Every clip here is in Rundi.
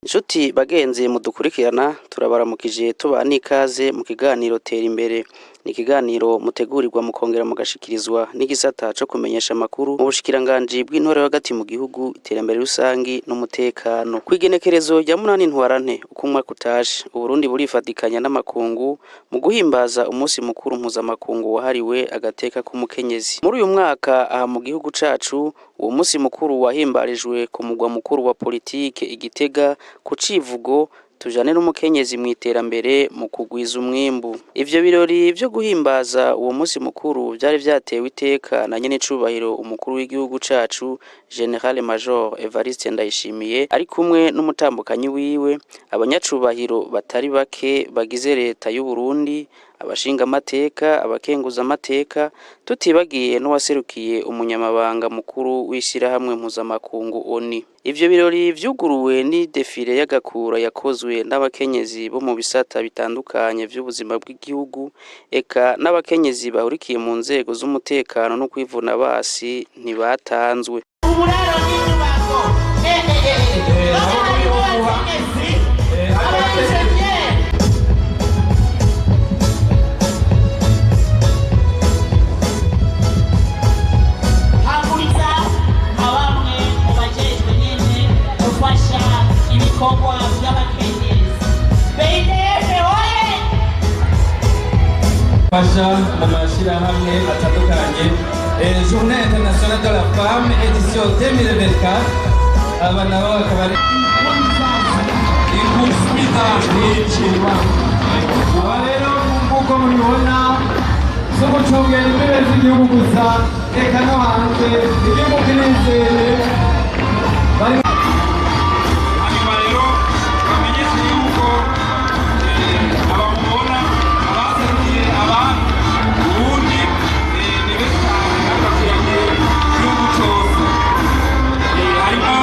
Inshuti bagenzi mudukurikirana turabaramukije tubana ikaze mu kiganiro tera imbere. Ni ikiganiro mutegurirwa mukongera mugashikirizwa n'igisata co kumenyesha amakuru mu bushikiranganji bw'intore hagati mu gihugu, iterambere rusangi n'umutekano. Kw'igenekerezo rya 8 ntwarante uko umwaka utashe, Uburundi burifadikanya n'amakungu mu guhimbaza umunsi mukuru mpuzamakungu wahariwe agateka k'umukenyezi. Muri uyu mwaka aha mu gihugu cacu uwo munsi mukuru wahimbarijwe ku mugwa mukuru wa politike Igitega ku civugo tujane n'umukenyezi mu iterambere mu kugwiza umwimbu. Ivyo birori vyo guhimbaza uwo munsi mukuru vyari vyatewe iteka na nyene cubahiro umukuru w'igihugu cacu General Major Evariste Ndayishimiye ari kumwe n'umutambukanyi wiwe, abanyacubahiro batari bake bagize leta y'u Burundi, abashinga amateka, abakenguza amateka, tutibagiye n'uwaserukiye umunyamabanga mukuru w'ishirahamwe mpuzamakungu ONU. Ivyo birori vyuguruwe ni defile y'agakura yakozwe n'abakenyezi bo mu bisata bitandukanye vy'ubuzima bw'igihugu, eka n'abakenyezi bahurikiye mu nzego z'umutekano no kwivuna basi ntibatanzwe. Fasha mu mashirahamwe atandukanye Journée internationale de la femme édition 2024 aba nabo bakaba ari aba rero nk'uko mubibona zo gucungera imbere z'igihugu gusa eka no hanze igihugu kinezere hanyuma rero bamenyeshe yuko abamubona abaserukiye abantu ubundi ni benshi cyane n'abakiriye igihugu cyose harimo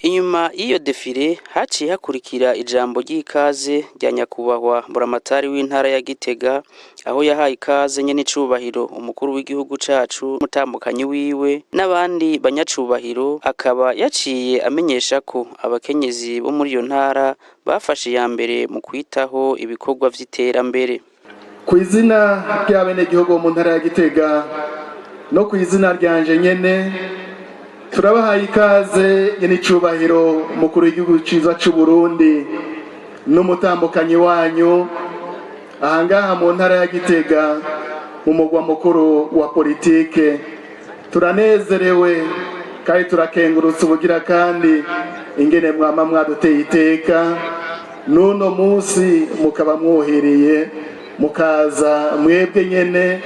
Inyuma y'iyo defile haciye hakurikira ijambo ry'ikaze rya nyakubahwa Buramatari w'intara ya Gitega, aho yahaye ikaze nyene icubahiro umukuru w'igihugu cacu, umutambukanyi wiwe n'abandi banyacubahiro, akaba yaciye amenyesha ko abakenyezi bo muri iyo ntara bafashe ya mbere mu kwitaho ibikorwa vy'iterambere. Ku izina ry'abenegihugu mu ntara ya Gitega no ku izina ryanje nyene turabahaye ikaze nyene icubahiro umukuru w'igihugu ciza c'u Burundi n'umutambukanyi wanyu ahangaha mu ntara ya Gitega mu mugwa mukuru wa politike. Turanezerewe kandi turakengurutse ubugira kandi ingene mwama mwaduteye iteka n'uno munsi mukaba mwohereye mukaza mwebwe nyene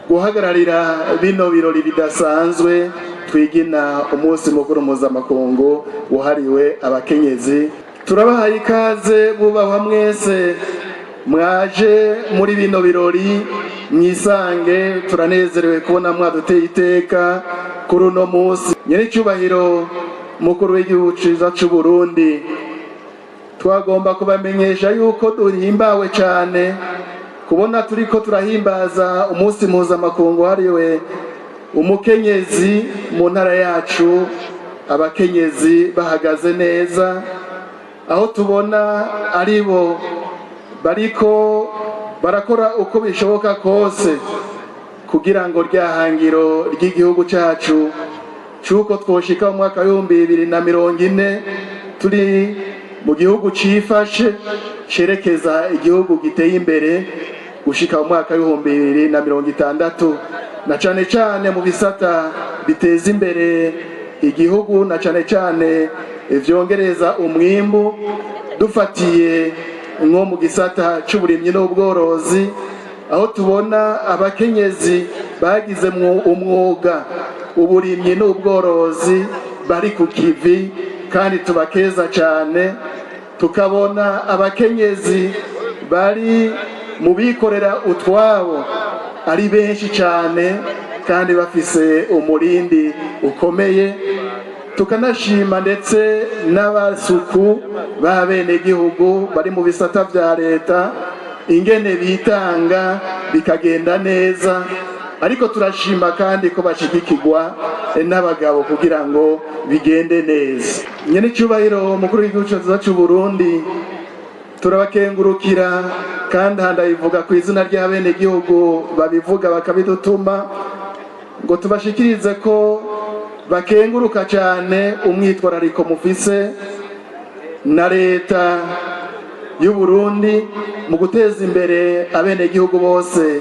guhagararira bino birori bidasanzwe twigina umunsi mukuru mpuzamakungu wahariwe abakenyezi. Turabahaye ikaze bubahwa mwese mwaje muri bino birori mwisange. Turanezerewe kubona mwaduteye iteka kuri uno munsi. Nyene icubahiro umukuru w'igihugu ciza c'u Burundi, twagomba kubamenyesha yuko duhimbawe cane kubona turiko turahimbaza umunsi mpuzamakungu wahariwe umukenyezi mu ntara yacu, abakenyezi bahagaze neza, aho tubona aribo bariko barakora uko bishoboka kose kugira ngo ryahangiro ry'igihugu cacu cuko twoshika mu mwaka wa 2040 turi mu gihugu cifashe cerekeza igihugu giteye imbere gushika mu mwaka wa 2060, na cane cane mu bisata biteza imbere igihugu, na cane cane vyongereza umwimbu. Dufatiye nko mu gisata c'uburimyi n'ubworozi, aho tubona abakenyezi bagize umwuga uburimyi n'ubworozi bari ku kivi kandi tubakeza cane. tukabona abakenyezi bari mu bikorera utwabo ari benshi cyane kandi bafise umurindi ukomeye, tukanashima ndetse n'abasuku b'abenegihugu bari mu bisata vya leta ingene bitanga bikagenda neza, ariko turashima kandi ko bashigikirwa n'abagabo kugira ngo bigende neza. Nyene icubahiro umukuru w'igihugu cyacu Burundi turabakengurukira kandi handayivuga ku izina ry'abenegihugu babivuga bakabidutuma ngo tubashikirize ko bakenguruka cyane umwitwarariko mufise na leta y'u Burundi mu guteza imbere abenegihugu bose,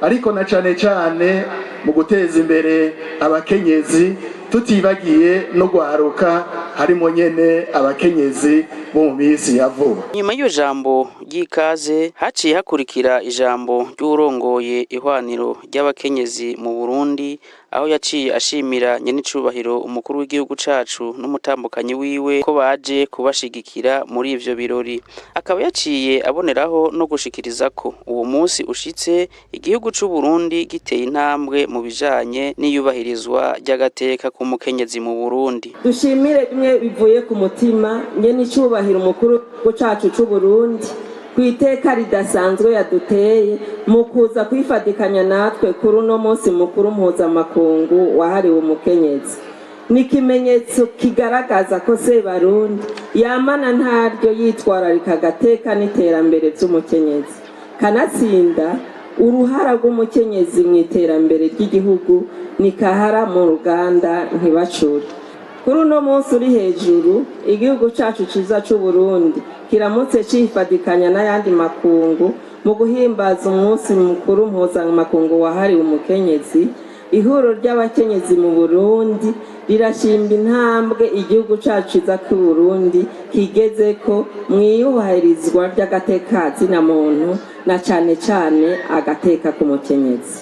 ariko na cyane cyane mu guteza imbere abakenyezi, tutibagiye no gwaruka harimo nyene abakenyezi bo mu minsi ya vuba. Nyuma y'iyo jambo ry'ikaze haciye hakurikira ijambo ry'urongoye ihwaniro ry'abakenyezi mu Burundi, aho yaciye ashimira nyenicubahiro umukuru w'igihugu cacu n'umutambukanyi wiwe ko baje kubashigikira muri ivyo birori. Akaba yaciye aboneraho no gushikiriza ko uwo munsi ushitse igihugu c'u Burundi giteye intambwe mu bijanye n'iyubahirizwa ry'agateka ku mukenyezi mu Burundi. Dushimire bimwe bivuye ku mutima nyenicubahiro umukuru w'igihugu cacu c'u Burundi kwiteka ridasanzwe yaduteye mu kuza kwifatikanya natwe kuri uno munsi mukuru mpuzamakungu wahariwe umukenyezi. Ni ikimenyetso kigaragaza ko Sebarundi yamana ntaryo yitwararika agateka n'iterambere vy'umukenyezi, kanatsinda uruhara rw'umukenyezi mu iterambere ry'igihugu ni kahara mu ruganda ntibacure. Kuri uno munsi uri hejuru igihugu cacu ciza c'u Burundi kiramutse cifatikanya n'ayandi makungu mu guhimbaza umunsi mukuru mpuzamakungu wahariwe umukenyezi. Ihuriro ry'abakenyezi mu Burundi rirashimba intambwe igihugu cacu ciza c'u Burundi kigezeko mwiyubahirizwa ry'agateka zina muntu na cane cane agateka k'umukenyezi.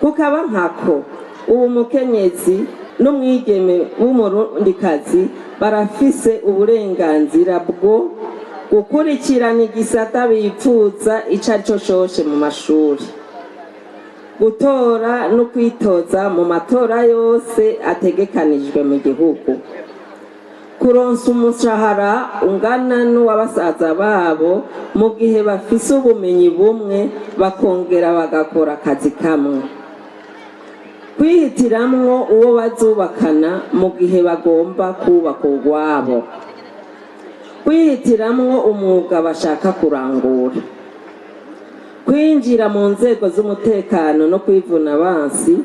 Kukaba nkako ubu mukenyezi n'umwigeme w'umurundikazi barafise uburenganzira bwo gukurikirana igisata bipfuza ico arico cose mu mashuri, gutora no kwitoza mu matora yose ategekanijwe mu gihugu, kuronsa umushahara ungana n'uwabasaza babo mu gihe bafise ubumenyi bumwe bakongera bagakora akazi kamwe, kwihitiramwo uwo bazubakana mu gihe bagomba kubaka urwabo, kwihitiramwo umwuga bashaka kurangura, kwinjira mu nzego z'umutekano no kwivuna abansi,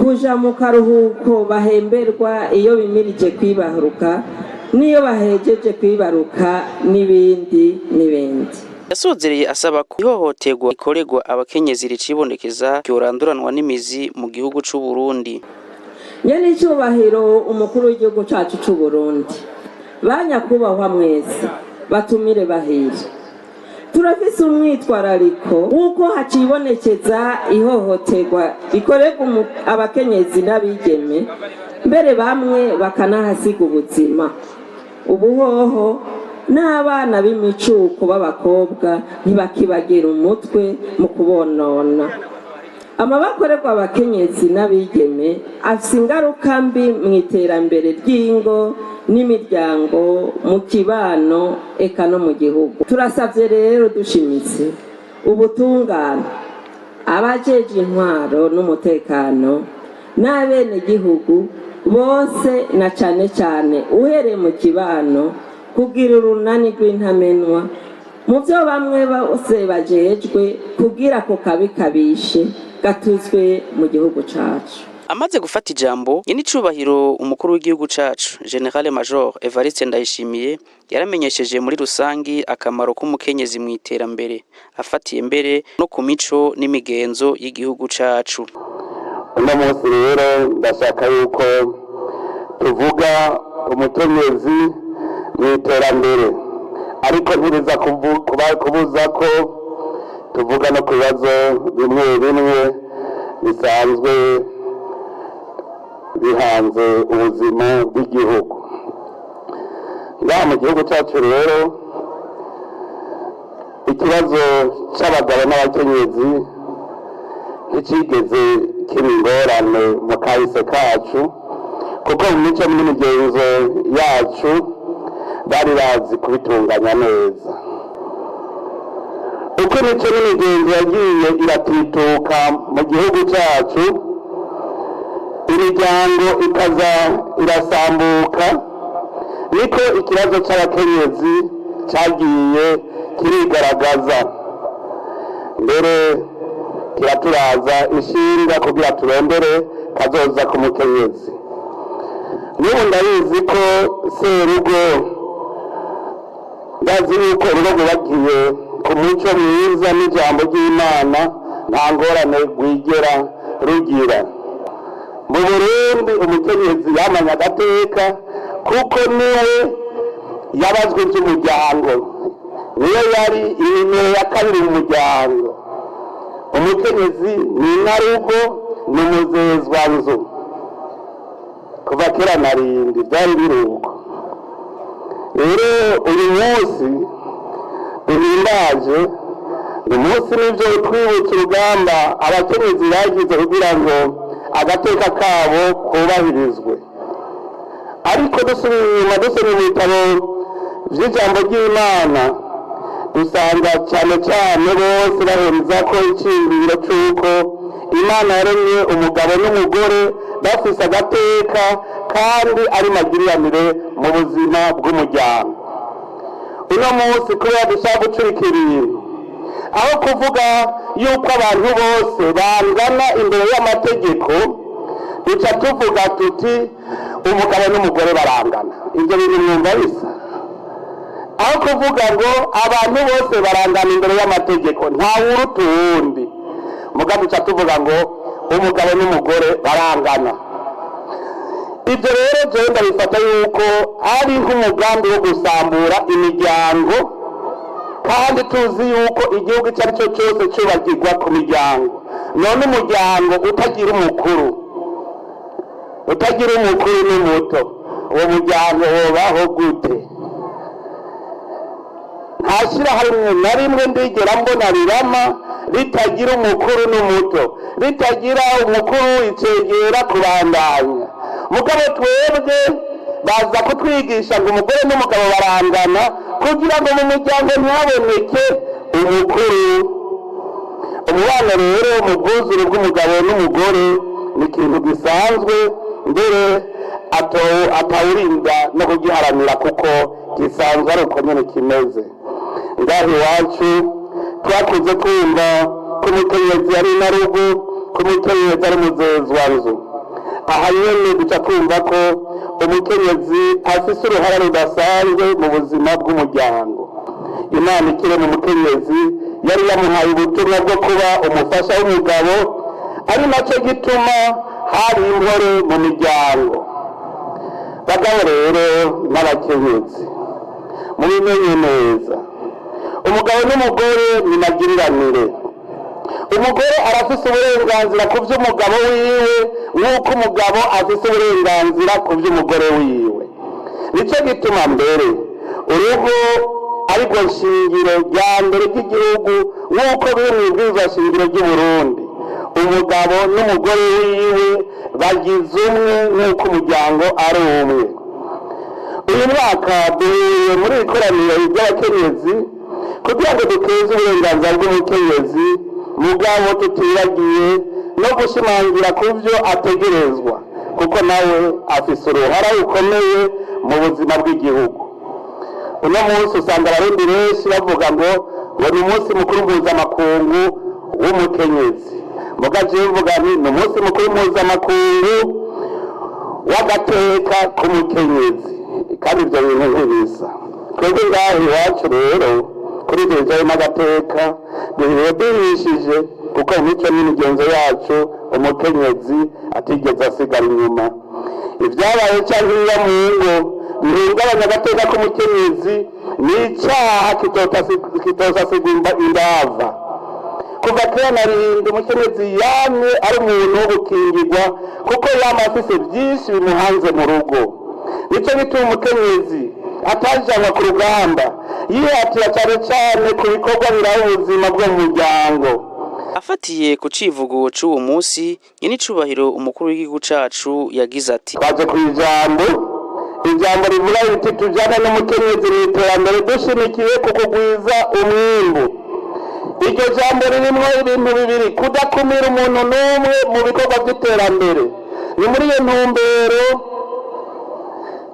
kuja mu karuhuko bahemberwa iyo bimirije kwibaruka n'iyo bahejeje kwibaruka n'ibindi n'ibindi. Yasozereye asaba ko ihohoterwa rikorerwa abakenyezi ricibonekeza ryoranduranwa n'imizi mu gihugu c'u Burundi. Nyenicubahiro umukuru w'igihugu cacu c'u Burundi, banyakubahwa mwese batumire bahire, turafise umwitwarariko w'uko hacibonekeza ihohoterwa rikorerwa abakenyezi n'abigeme, mbere bamwe bakanahasiga ubuzima. Ubuhoho n'abana b'imicuko b'abakobwa ntibakibagira umutwe mu kubonona. Amabakorerwa abakenyezi n'abigeme afise ingaruka mbi mu iterambere ry'ingo n'imiryango, mu kibano eka no mu gihugu. Turasavye rero dushimitse ubutungane, abajeje intwaro n'umutekano n'abenegihugu bose na cane cane uhereye mu kibano kugira urunani rw'intamenwa mu byo bamwe bose bajejwe kugira ko kabi kabishe gatuzwe mu gihugu cacu. Amaze gufata ijambo nyenicubahiro umukuru w'igihugu cacu General Major Evariste Ndayishimiye yaramenyesheje muri rusangi akamaro k'umukenyezi mu iterambere, afatiye mbere no ku mico n'imigenzo y'igihugu cacu. Uno munsi rero ndashaka yuko tuvuga umukenyezi mu iterambere, ariko ntiriza kubuza ko tuvuga no ku bibazo bimwe bimwe bisanzwe bihanze ubuzima bw'igihugu. ngaha mu gihugu cyacu rero ikibazo cy'abagabo n'abakenyezi ntikigeze kiba ingorane mu kahise kacu, kuko mu mico n'imigenzo yacu bari bazi kubitunganya neza. uko imico n'imigenzo yagiye iratituka mu gihugu cyacu, imiryango ikaza irasambuka, niko ikibazo cy'abakenyezi cyagiye kirigaragaza, mbere kiraturaza ishinga kugira turondere kazoza ku mukenyezi. n'ubu ndabizi ko serugo, ndazi yuko urugo bagiye ku muco mwiza n'ijambo ry'Imana nta ngorane rwigera rugira. mu Burundi umukenyezi yamanye agateka, kuko niwe yabazwe by'umuryango, niyo yari inimero ya kabiri mu muryango. umukenyezi ni inkarugo, ni umuzezwanzu. kuva kera na rindi byari biruko. rero uyu munsi duhimbaje, ni umunsi n'ibyo twibutsa urugamba abakenyezi bagize kugira ngo agateka kabo kubahirizwe. ariko dusubira inyuma, dusoma ibitabo by'ijambo ry'Imana, dusanga cyane cyane bose bahuriza ko icyiyumviro cy'uko Imana yaremye umugabo n'umugore bafise agateka kandi ari magiriranire mu buzima bw'umuryango. uno munsi kubera dushaka gucurikira ibintu, aho kuvuga yuko abantu bose bangana imbere y'amategeko, duca tuvuga tuti umugabo n'umugore barangana. ibyo bintu mwumva bisa? aho kuvuga ngo abantu bose barangana imbere y'amategeko, nta wuruta uwundi, muga duca tuvuga ngo umugabo n'umugore barangana. ibyo rero jewe ndabifata yuko ari nk'umugambi wo gusambura imiryango, kandi tuzi yuko igihugu icyo ari cyo cyose cyubakirwa ku miryango. none umuryango utagira umukuru n'umuto, uwo muryango wobaho gute? nta shyirahamwe na rimwe ndigera mbona rirama ritagira umukuru n'umuto, ritagira umukuru icegera kubandanya. mugabo twebwe baza kutwigisha ngo umugore n'umugabo barangana, kugira ngo mu muryango ntihaboneke umukuru. umubano rero mu bwuzure bw'umugabo n'umugore ni ikintu gisanzwe, mbere atawurinda no kugiharanira, kuko gisanzwe ari uko nyine kimeze. ngaho iwacu twakuze kumva ko umukenyezi ari inarugo, ko umukenyezi ari muzezwanzu. aha nyine duca kumva ko umukenyezi afise uruhara rudasanzwe mu buzima bw'umuryango. Imana ikire mu mukenyezi yari yamuhaye ubutumwa bwo kuba umufasha w'umugabo, ari nacyo gituma hari inkore mu miryango. bagabo rero n'abakenyezi mubimenye neza, umugabo n'umugore ni magiriranire. umugore arafise uburenganzira ku by'umugabo wiwe nk'uko umugabo afise uburenganzira ku by'umugore wiwe. nicyo gituma mbere urugo ariko shingiro rya mbere ry'igihugu, nk'uko biri mu ibwirizwa shingiro ry'u Burundi. umugabo n'umugore wiwe bagize umwe nk'uko umuryango ari umwe. uyu mwaka duhuye muri ikoraniro ry'abakenyezi kugira ngo duteze uburenganzira bw'umukenyezi, mugabo tutibagiye no gushimangira ku byo ategerezwa, kuko nawe afise uruhara rukomeye mu buzima bw'igihugu. uno munsi usanga abarundi benshi bavuga ngo ni umunsi mukuru mpuzamakungu w'umukenyezi. mugaje mvuga ni umunsi mukuru mpuzamakungu w'agateka k'umukenyezi, kandi ibyo bintu ntibisa. twebwe ngaho iwacu rero kuri ibyo bijyanye n'agateka duhiye duhishije, kuko imico n'imigenzo yacu umukenyezi atigeze asigara inyuma. ibyabaye cyangwa ibiba mu ngo bihungabanya agateka k'umukenyezi ni icyaha kitosasigwa indava. kuva kera na rindi umukenyezi yamye ari umuntu wo gukingirwa, kuko yama afise byinshi bimuhanze mu rugo. nicyo bituma umukenyezi atajanwa ku rugamba yihatira cyane cyane ku bikorwa biraba ubuzima bwo mu muryango. Afatiye ku civugo c'uwo musi nyenicubahiro umukuru w'igihugu cacu yagize ati twaje ku ijambo rivuga riti tujyana n'umukenyezi mu iterambere dushimikiye ku kugwiza umwimbu. Iryo jambo ririmo ibintu bibiri: kudakumira umuntu n'umwe mu bikorwa by'iterambere. Ni muri iyo ntumbero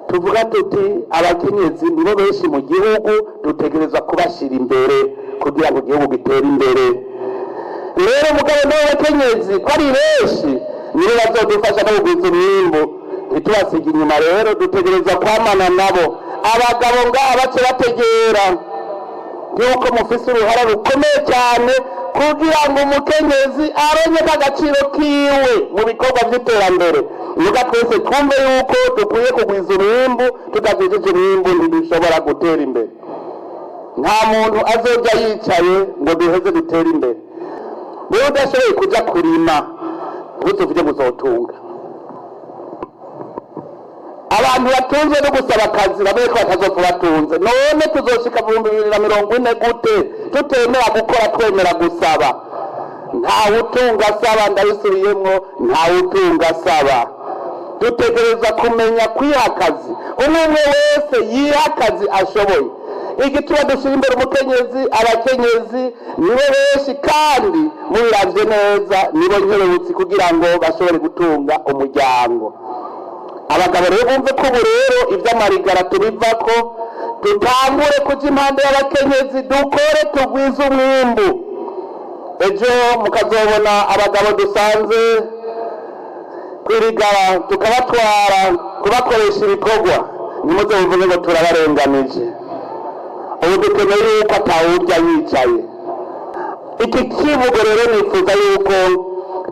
tuvuga tuti abakenyezi nibo benshi mu gihugu, dutegerezwa kubashyira imbere kugira ngo igihugu gitere imbere. Rero mugabo n'abakenyezi ko ari benshi nibo bazodufasha no kugwiza umwimbu, ntitubasiga inyuma. Rero dutegerezwa kwamana nabo. Abagabo ngaha bace bategera yuko mufise uruhara rukomeye cyane kugira ngo umukenyezi aronye agaciro kiwe mu bikorwa by'iterambere. Nuga twese twumve yuko dukwiye kugwiza umwimbu, tutagwizije umwimbu ntidushobora gutera imbere. Nta muntu azoja yicaye ngo duheze dutere imbere. Niba udashoboye kuja kurima ntuzovuje muzotunga. Abantu batunzwe no gusaba akazi bamwe ko batazopfa batunze. None tuzoshika 2040 gute tutemera gukora, twemera gusaba? Ntawe utunga asaba, ndabisubiyemwo, ntawe utunga asaba. Dutegereza kumenya kwiha akazi, umwe wese yiha akazi ashoboye. Igituma dushyira imbere umukenyezi, abakenyezi nibo benshi kandi mubiravye neza nibo nkerebutsi kugira ngo bashobore gutunga umuryango. Abagabo rero bumve ko ubu rero iby'amarigara tubivako, tutangure kuja impande y'abakenyezi, dukore tugwize umwimbu. Ejo mukazobona abagabo dusanze kwirigara tukabatwara kubakoresha ibikorwa, nimuze muvuge ngo turabarenganije. Ubu dukeneye yuko atawurya yicaye. Iki kivugo rero nifuza yuko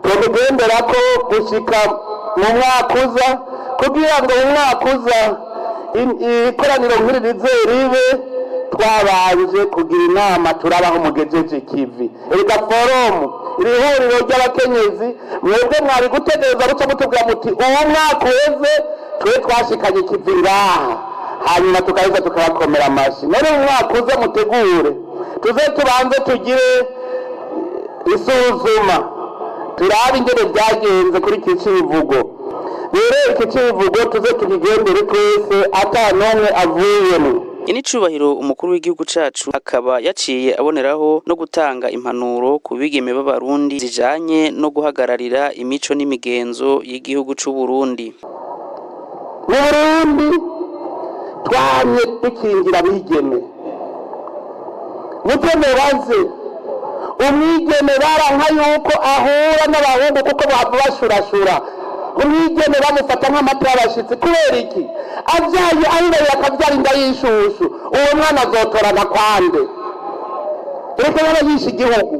tubigenderako gushika mu mwaka uza, kugira ngo mu mwaka uza ikoraniro nk'iri rize ribe twabanje kugira inama turabaho mugejeje ikivi. Erega forumu iri huriro ry'abakenyezi, mwebwe mwari gutegereza guca mutubwira muti uwo mwaka uheze twe twashikanye ikivi ngaha, hanyuma tukaheza tukabakomera amashyi. None mu mwaka uza mutegure, tuze tubanze tugire isuzuma, turabe ingene byagenze kuri iki civugo. Rero iki civugo tuze tukigendere twese ata n'umwe avuyemo. Nyenicubahiro umukuru w'igihugu cacu akaba yaciye aboneraho no gutanga impanuro ku bigeme b'abarundi zijanye no guhagararira imico n'imigenzo y'igihugu c'u Burundi. Mu Burundi twanye dukingira abigeme. Mutemebaze umwigeme baranka yuko ahura n'abahungu kuko bava bashurashura. Umwigeme bamufata nk'amata y'abashitsi. Kubera iki? Avyaye ahireye akavyara inda y'ishushu, uwo mwana azotorana kwande? Reka yaba yishe igihugu,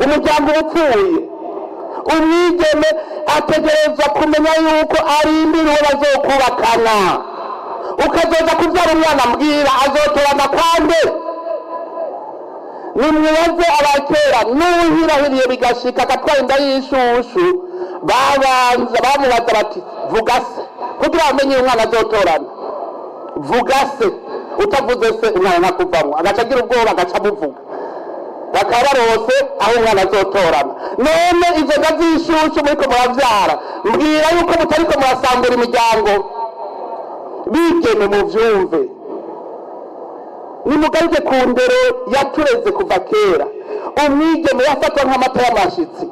umuryango upfuye. Umwigeme ategerezwa kumenya yuko arindira uwo bazokubakana. Ukazoza kuvyara umwana mbwira azotorana kwande? Nimwibaze abakera n'uwuhirahiriye bigashika agatwara inda y'ishushu, bamubaza bati vuga se, kugira bamenye umwana azotorana. Vuga se, utavuze se umwana ntakuvamwo, agaca agira ubwoba agaca amuvuga. Bakaba barose aho umwana azotorana. None izo nda z'ishushu muriko muravyara, mbwira yuko mutariko murasambura imiryango. Bigeme muvyumve, nimugaruke ku ndero yatureze kuva kera. Umwigeme yafatwa nk'amata y'amashitsi.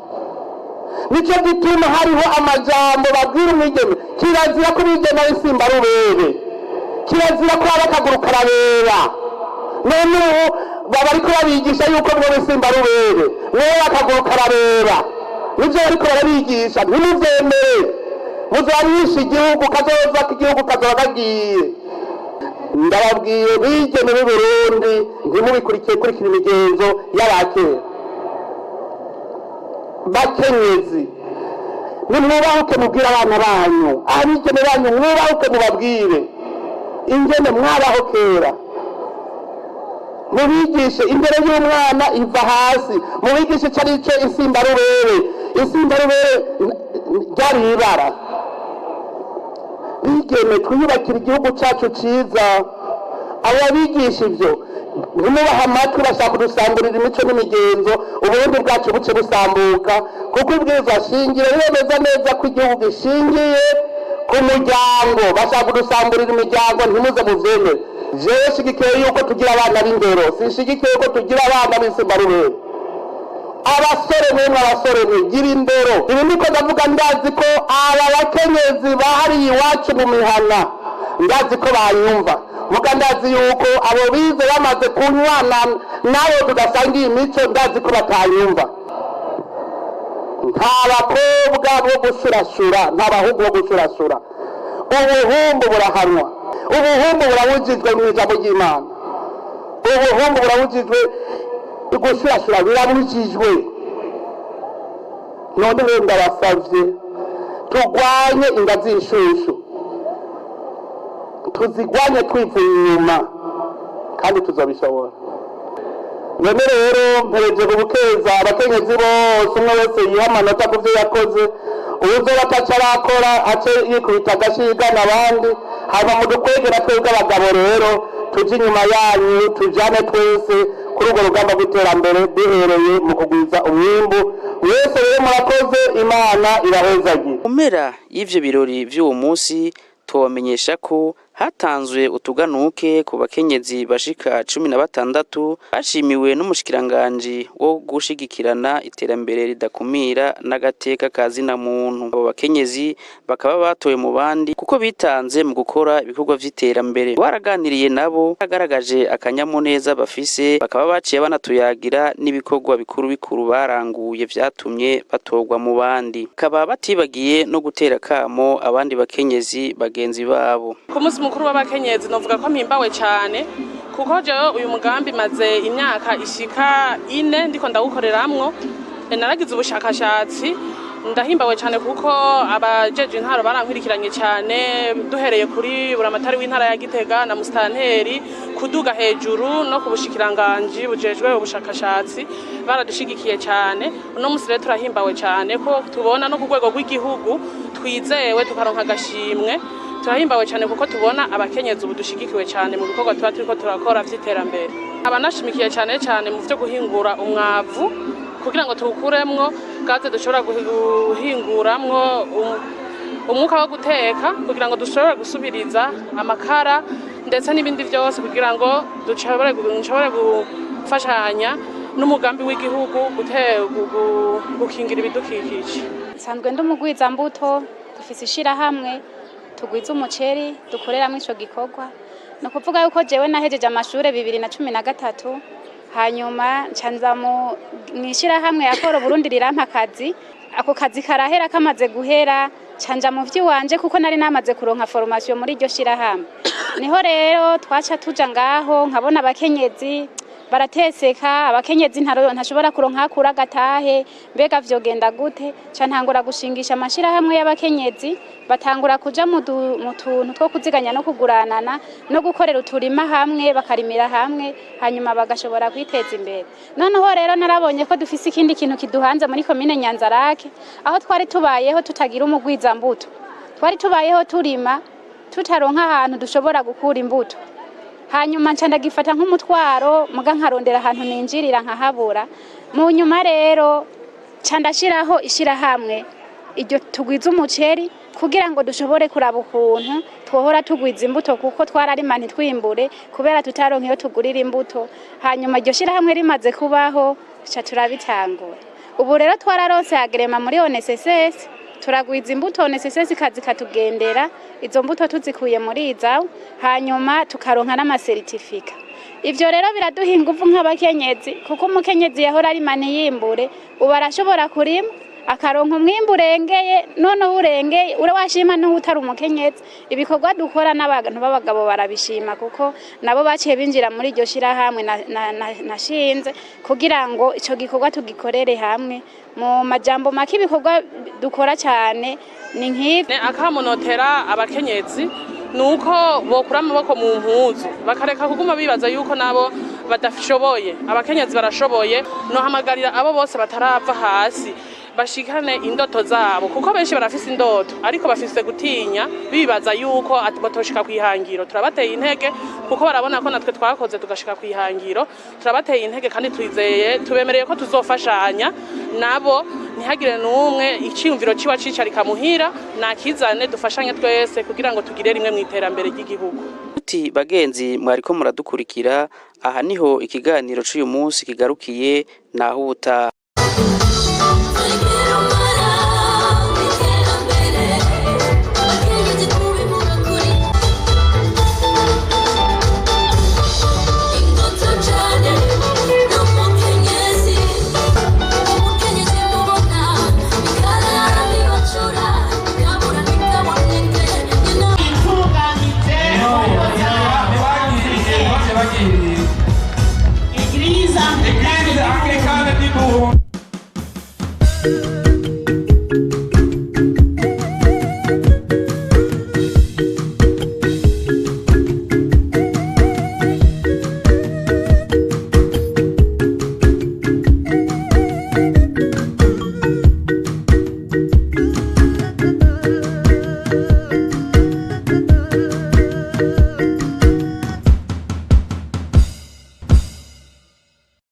Nico gituma hariho amajambo babwira umwigeme, kirazira ko umwigeme ari simba rubebe, kirazira ko aba akaguru karabera. None ubu baba ariko babigisha yuko mwobe simba rubebe, mwobe akaguru karabera. Nivyo bariko barabigisha, ntimuvyemere. Muzabisha igihugu, kazoza k'igihugu kazoba kagiye. Ndababwiye bigeme b'i Burundi ntimubikurikiye kurikira imigenzo y'abakera. Bakenyezi nimwubahuke mubwire abana banyu, abigeme banyu mwubahuke mubabwire ingene mwabaho kera. Mubigishe imbere y'umwana iva hasi, mubigishe ico arico insimbarubere. Insimbarubere ryari ibara. Bigeme twiyubakira igihugu cacu ciza, abo babigisha ibyo ntimubaha amatwi bashaka kudusangurira imico n'imigenzo uburundi bwacu buce busambuka kuko ibwirizwa shingiro biremeza neza ko igihugu gishingiye ku muryango bashaka kudusangurira imiryango ntimuze muvyemere jewe shigikiye yuko tugira abana b'indero sishigikiye yuko tugira abana b'insimbarubere abasore mwemwe abasore mwigira indero ibi niko ndavuga ndazi ko aba bakenyezi bahariye iwacu mu mihana ndazi ko banyumva muga ndazi yuko abo bize bamaze kunywana nabo tudasangiye imico ndazi ko batanyumva nta bakobwa bo gushurashura nta bahungu bo gushurashura ubuhumbu burahanwa ubuhumbu burabujijwe mu ijambo ry'Imana ubuhumbu burabujijwe gushurashura birabujijwe none rero ndabasavye turwanye inda z'inshushu tuzigwanye twivuye inyuma kandi tuzabishobora none rero mpereje gukeza abakenyezi bose umwe wese yiha amanota ku byo yakoze ubuzo bataca arakora ace yikubita agashiga n'abandi hanyuma mu dukwegera twebwe abagabo rero tuje inyuma yanyu tujane twese kuri urwo rugamba rw'iterambere duhereye mu kugwiza umwimbu mwese rero murakoze Imana irahezagiye. Mu mpera y'ivyo birori vy'uwo munsi tubamenyesha ko hatanzwe utuganuke ku bakenyezi bashika 16 bashimiwe n'umushikiranganje wo gushigikirana iterambere ridakumira n'agateka kazina muntu. Abo bakenyezi bakaba batoye mu bandi kuko bitanze mu gukora ibikorwa vy'iterambere. Waraganiriye nabo agaragaje akanyamuneza bafise, bakaba baciye banatuyagira n'ibikorwa bikuru bikuru baranguye vyatumye batorwa mu bandi. Kaba batibagiye no gutera kamo abandi bakenyezi bagenzi babo. Mukuru w'abakenyezi novuga ko mpimbawe cyane kuko jewe uyu mugambi maze imyaka ishika 4 ndiko ndawukoreramwo naragize ubushakashatsi ndahimbawe cyane kuko abajeje intaro barankwirikiranye cyane duhereye kuri buramatari w'intara ya Gitega na mustanteri kuduga hejuru no kubushikiranganje bujejwe ubushakashatsi baradushigikiye cyane uno musi rero turahimbawe cyane ko tubona no ku rwego rw'igihugu twizewe tukaronka agashimwe. Turahimbawe cyane kuko tubona abakenyezi ubu dushigikiwe cyane mu bikorwa tuba turiko turakora vy'iterambere. Abanashimikiye cyane cyane mu byo guhingura umwavu kugira ngo tuwukuremwo gaze dushobora guhinguramwo umwuka wo guteka kugira ngo dushobore gusubiriza amakara ndetse n'ibindi byose kugira ngo dushobore gufashanya n'umugambi w'igihugu gukingira ibidukikije. Sanzwe ndumugwiza mbuto dufise ishirahamwe tugwiza umuceri dukoreramo ico gikorwa no kuvuga yuko jewe nahejeje amashure 2013 hanyuma ncanza mu mwishira hamwe yakora Burundi rirampa akazi ako kazi karahera kamaze guhera canja mu vyiwanje kuko nari namaze kuronka formation muri iryo shira hamwe niho rero twaca tuja ngaho nkabona abakenyezi barateseka abakenyezi ntashobora kuronka kura gatahe mbega vyogenda gute cantangura gushingisha amashira hamwe y'abakenyezi batangura kuja mu tuntu two kuziganya no kuguranana no gukorera uturima hamwe bakarimira hamwe hanyuma bagashobora kwiteza imbere. Noneho rero narabonye ko dufise ikindi kintu kiduhanze muri komine Nyanzarake aho twari tubayeho tutagira umugwiza mbuto, twari tubayeho turima tutaronka ahantu dushobora gukura imbuto, hanyuma ncanda gifata nk'umutwaro muga nkarondera ahantu ninjirira nkahabura. Mu nyuma rero candashiraho ishira hamwe iryo tugwiza umuceri kugira ngo dushobore kuraba ukuntu twohora tugwiza imbuto kuko twararima ntitwimbure kubera tutaronka iyo tugurira imbuto. Hanyuma iryo shira hamwe rimaze kubaho ca turabitangura. Ubu rero twararonse agrema muri ONSS turagwiza imbuto ONSS kazi katugendera izo mbuto tuzikuye muri izawo hanyuma tukaronka n'amasertifika. Ivyo rero biraduha ingufu nk'abakenyezi kuko umukenyezi yahora ari mani yimbure ubu arashobora kurima akaronka umwimbu urengeye none urengeye urwashima n'utari umukenyezi. Ibikorwa dukora n'abantu b'abagabo barabishima kuko nabo baciye binjira muri iryo shira hamwe nashinze kugira ngo ico gikorwa tugikorere hamwe. Mu majambo make ibikorwa dukora cyane ni nk'ivi akamunotera abakenyezi nuko bokura amaboko mu mpuzu bakareka kuguma bibaza yuko nabo badashoboye. Abakenyezi barashoboye no hamagarira abo bose batarava hasi bashikane indoto zabo kuko benshi barafise indoto ariko bafise gutinya bibaza yuko batoshika kwihangiro. Turabateye intege kuko barabona ko natwe twakoze tugashika kwihangiro. Turabateye intege kandi twizeye tubemereye ko tuzofashanya nabo, ntihagire n'umwe iciyumviro ciwa cicarika muhira, nakizane dufashanye twese kugira ngo tugire rimwe mu iterambere ry'igihugu. Bagenzi mwariko muradukurikira, aha niho ikiganiro c'uyu munsi kigarukiye, naho ubutaha.